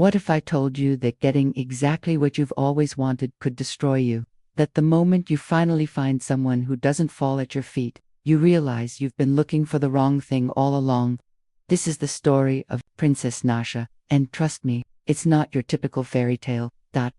What if I told you that getting exactly what you've always wanted could destroy you? That the moment you finally find someone who doesn't fall at your feet, you realize you've been looking for the wrong thing all along? This is the story of Princess Nasha, and trust me, it's not your typical fairy tale.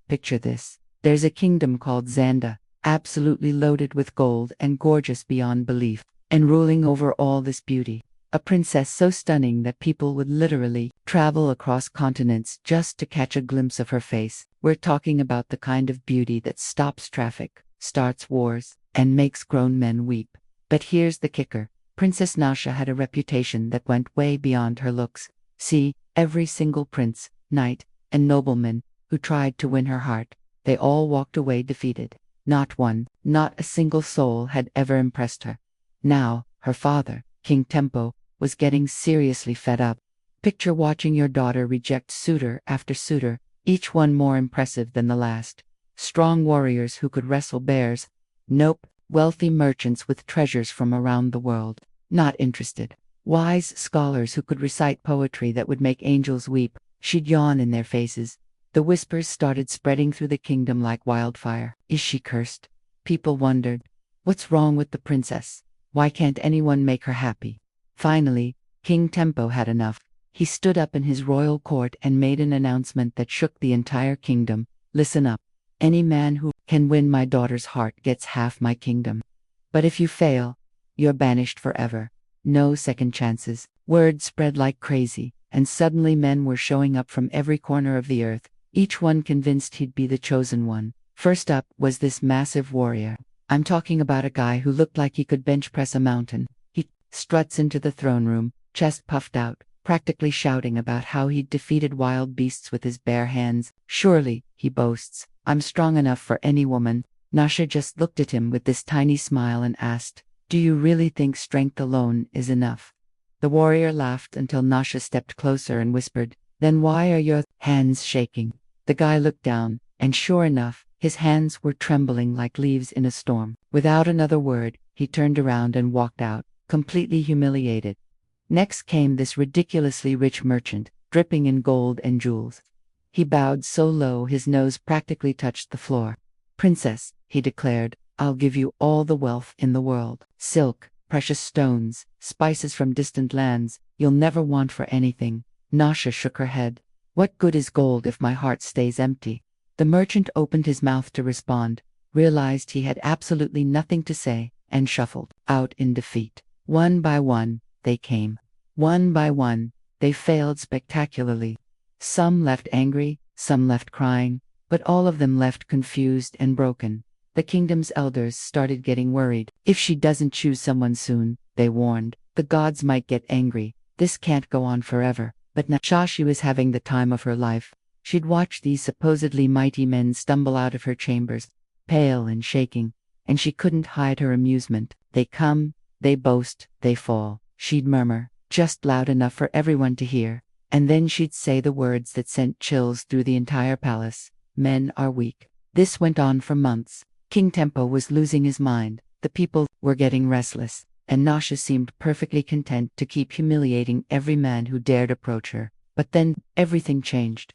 Picture this. There's a kingdom called Zanda, absolutely loaded with gold and gorgeous beyond belief, and ruling over all this beauty. A princess so stunning that people would literally travel across continents just to catch a glimpse of her face. We're talking about the kind of beauty that stops traffic, starts wars, and makes grown men weep. But here's the kicker. Princess Nasha had a reputation that went way beyond her looks. See, every single prince, knight, and nobleman who tried to win her heart, they all walked away defeated. Not one, not a single soul had ever impressed her. Now, her father, King Tempo, was getting seriously fed up. Picture watching your daughter reject suitor after suitor, each one more impressive than the last. Strong warriors who could wrestle bears. Nope. Wealthy merchants with treasures from around the world. Not interested. Wise scholars who could recite poetry that would make angels weep. She'd yawn in their faces. The whispers started spreading through the kingdom like wildfire. Is she cursed? People wondered. What's wrong with the princess? Why can't anyone make her happy? Finally, King Tempo had enough. He stood up in his royal court and made an announcement that shook the entire kingdom. Listen up. Any man who can win my daughter's heart gets half my kingdom. But if you fail, you're banished forever. No second chances. Word spread like crazy, and suddenly men were showing up from every corner of the earth, each one convinced he'd be the chosen one. First up was this massive warrior. I'm talking about a guy who looked like he could bench press a mountain. He struts into the throne room, chest puffed out, practically shouting about how he'd defeated wild beasts with his bare hands. Surely, he boasts, I'm strong enough for any woman. Nasha just looked at him with this tiny smile and asked, do you really think strength alone is enough? The warrior laughed until Nasha stepped closer and whispered, then why are your hands shaking? The guy looked down, and sure enough, his hands were trembling like leaves in a storm. Without another word, he turned around and walked out, completely humiliated. Next came this ridiculously rich merchant, dripping in gold and jewels. He bowed so low his nose practically touched the floor. Princess, he declared, I'll give you all the wealth in the world. Silk, precious stones, spices from distant lands, you'll never want for anything. Nasha shook her head. What good is gold if my heart stays empty? The merchant opened his mouth to respond, realized he had absolutely nothing to say, and shuffled out in defeat. One by one, they came. One by one, they failed spectacularly. Some left angry, some left crying, but all of them left confused and broken. The kingdom's elders started getting worried. If she doesn't choose someone soon, they warned, the gods might get angry. This can't go on forever. But Nasha, she was having the time of her life. She'd watched these supposedly mighty men stumble out of her chambers, pale and shaking, and she couldn't hide her amusement. They come, they boast, they fall. She'd murmur, just loud enough for everyone to hear, and then she'd say the words that sent chills through the entire palace. Men are weak. This went on for months. King Tempo was losing his mind. The people were getting restless, and Nasha seemed perfectly content to keep humiliating every man who dared approach her. But then, everything changed.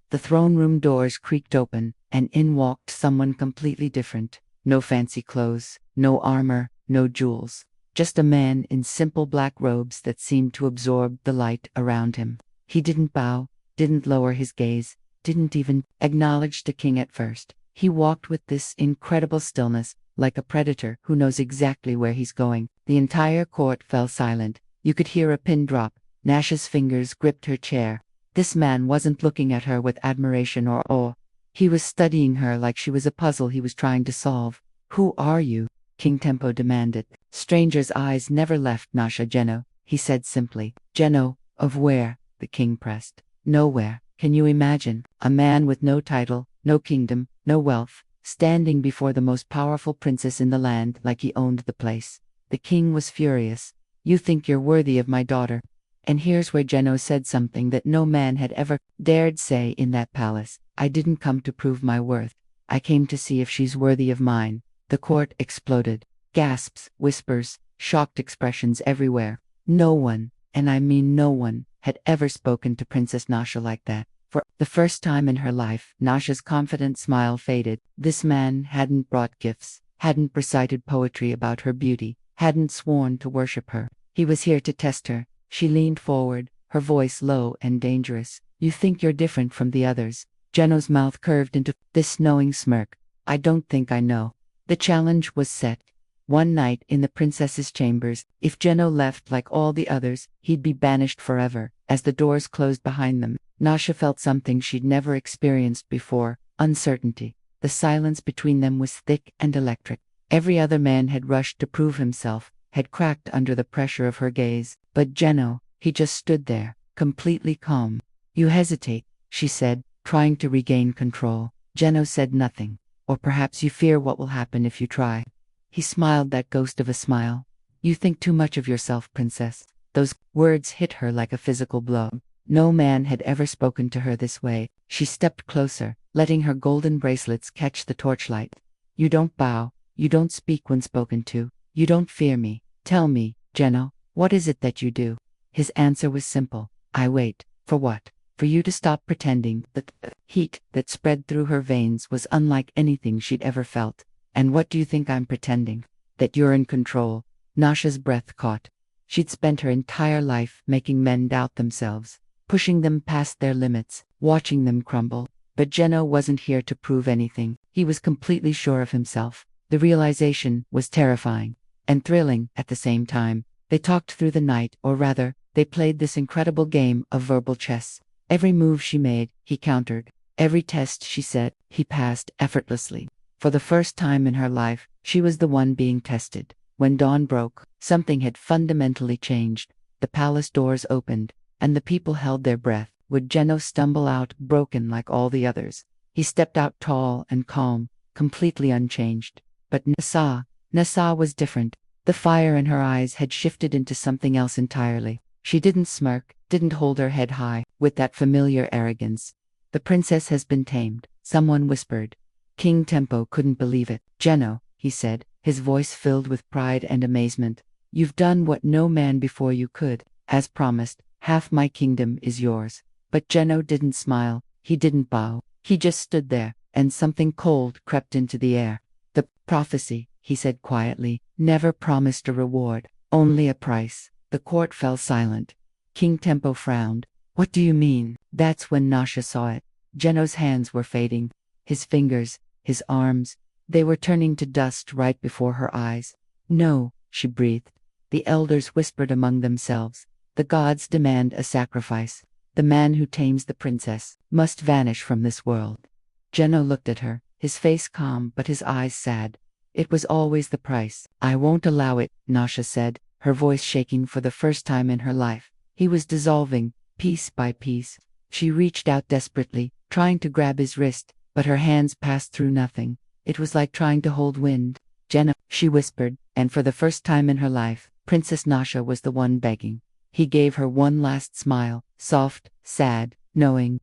The throne room doors creaked open, and in walked someone completely different. No fancy clothes, no armor, no jewels. Just a man in simple black robes that seemed to absorb the light around him. He didn't bow, didn't lower his gaze, didn't even acknowledge the king at first. He walked with this incredible stillness, like a predator who knows exactly where he's going. The entire court fell silent. You could hear a pin drop. Nasha's fingers gripped her chair. This man wasn't looking at her with admiration or awe. He was studying her like she was a puzzle he was trying to solve. Who are you? King Tempo demanded. Stranger's eyes never left Nasha. Jeno, he said simply. Jeno, of where? The king pressed. Nowhere. Can you imagine? A man with no title, no kingdom, no wealth, standing before the most powerful princess in the land like he owned the place. The king was furious. You think you're worthy of my daughter? And here's where Jeno said something that no man had ever dared say in that palace. I didn't come to prove my worth. I came to see if she's worthy of mine. The court exploded. Gasps, whispers, shocked expressions everywhere. No one, and I mean no one, had ever spoken to Princess Nasha like that. For the first time in her life, Nasha's confident smile faded. This man hadn't brought gifts, hadn't recited poetry about her beauty, hadn't sworn to worship her. He was here to test her. She leaned forward, her voice low and dangerous. You think you're different from the others. Jeno's mouth curved into this knowing smirk. I don't think I know. The challenge was set. One night in the princess's chambers, if Jeno left like all the others, he'd be banished forever. As the doors closed behind them, Nasha felt something she'd never experienced before, uncertainty. The silence between them was thick and electric. Every other man had rushed to prove himself, had cracked under the pressure of her gaze. But Jeno, he just stood there, completely calm. You hesitate, she said, trying to regain control. Jeno said nothing. Or perhaps you fear what will happen if you try. He smiled that ghost of a smile. You think too much of yourself, princess. Those words hit her like a physical blow. No man had ever spoken to her this way. She stepped closer, letting her golden bracelets catch the torchlight. You don't bow. You don't speak when spoken to. You don't fear me. Tell me, Jeno, what is it that you do? His answer was simple. I wait. For what? For you to stop pretending. That the heat that spread through her veins was unlike anything she'd ever felt. And what do you think I'm pretending? That you're in control. Nasha's breath caught. She'd spent her entire life making men doubt themselves, pushing them past their limits, watching them crumble. But Jeno wasn't here to prove anything. He was completely sure of himself. The realization was terrifying and thrilling at the same time. They talked through the night, or rather, they played this incredible game of verbal chess. Every move she made, he countered. Every test she set, he passed effortlessly. For the first time in her life, she was the one being tested. When dawn broke, something had fundamentally changed. The palace doors opened, and the people held their breath. Would Jeno stumble out, broken like all the others? He stepped out tall and calm, completely unchanged. But Nasha was different. The fire in her eyes had shifted into something else entirely. She didn't smirk, didn't hold her head high, with that familiar arrogance. The princess has been tamed, someone whispered. King Tempo couldn't believe it. Jeno, he said, his voice filled with pride and amazement. You've done what no man before you could. As promised, half my kingdom is yours. But Jeno didn't smile, he didn't bow. He just stood there, and something cold crept into the air. The prophecy, he said quietly, never promised a reward, only a price. The court fell silent. King Tempo frowned. What do you mean? That's when Nasha saw it. Jeno's hands were fading. His fingers, his arms, they were turning to dust right before her eyes. No, she breathed. The elders whispered among themselves. The gods demand a sacrifice. The man who tames the princess must vanish from this world. Jeno looked at her, his face calm but his eyes sad. It was always the price. I won't allow it, Nasha said, her voice shaking for the first time in her life. He was dissolving, piece by piece. She reached out desperately, trying to grab his wrist, but her hands passed through nothing. It was like trying to hold wind. Jeno, she whispered, and for the first time in her life, Princess Nasha was the one begging. He gave her one last smile, soft, sad, knowing.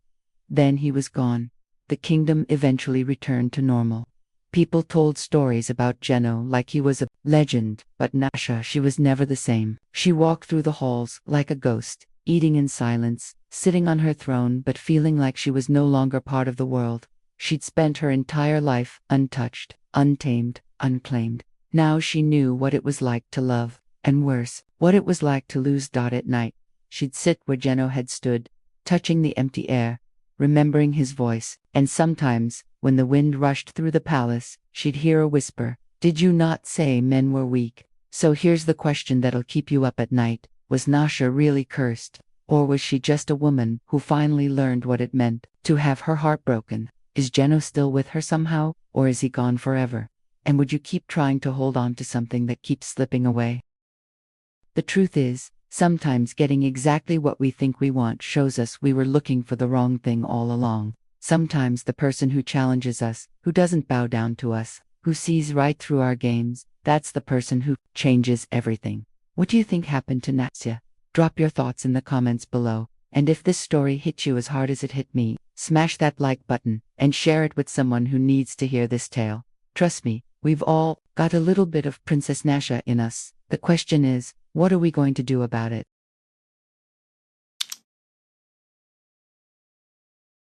Then he was gone. The kingdom eventually returned to normal. People told stories about Jeno like he was a legend, but Nasha, she was never the same. She walked through the halls like a ghost, eating in silence, sitting on her throne but feeling like she was no longer part of the world. She'd spent her entire life untouched, untamed, unclaimed. Now she knew what it was like to love, and worse, what it was like to lose Dot at night. She'd sit where Jeno had stood, touching the empty air, remembering his voice, and sometimes, when the wind rushed through the palace, she'd hear a whisper, "Did you not say men were weak?" So here's the question that'll keep you up at night. Was Nasha really cursed? Or was she just a woman who finally learned what it meant to have her heart broken? Is Jeno still with her somehow, or is he gone forever? And would you keep trying to hold on to something that keeps slipping away? The truth is, sometimes getting exactly what we think we want shows us we were looking for the wrong thing all along. Sometimes the person who challenges us, who doesn't bow down to us, who sees right through our games, that's the person who changes everything. What do you think happened to Nasha? Drop your thoughts in the comments below. And if this story hit you as hard as it hit me, smash that like button and share it with someone who needs to hear this tale. Trust me, we've all got a little bit of Princess Nasha in us. The question is, what are we going to do about it?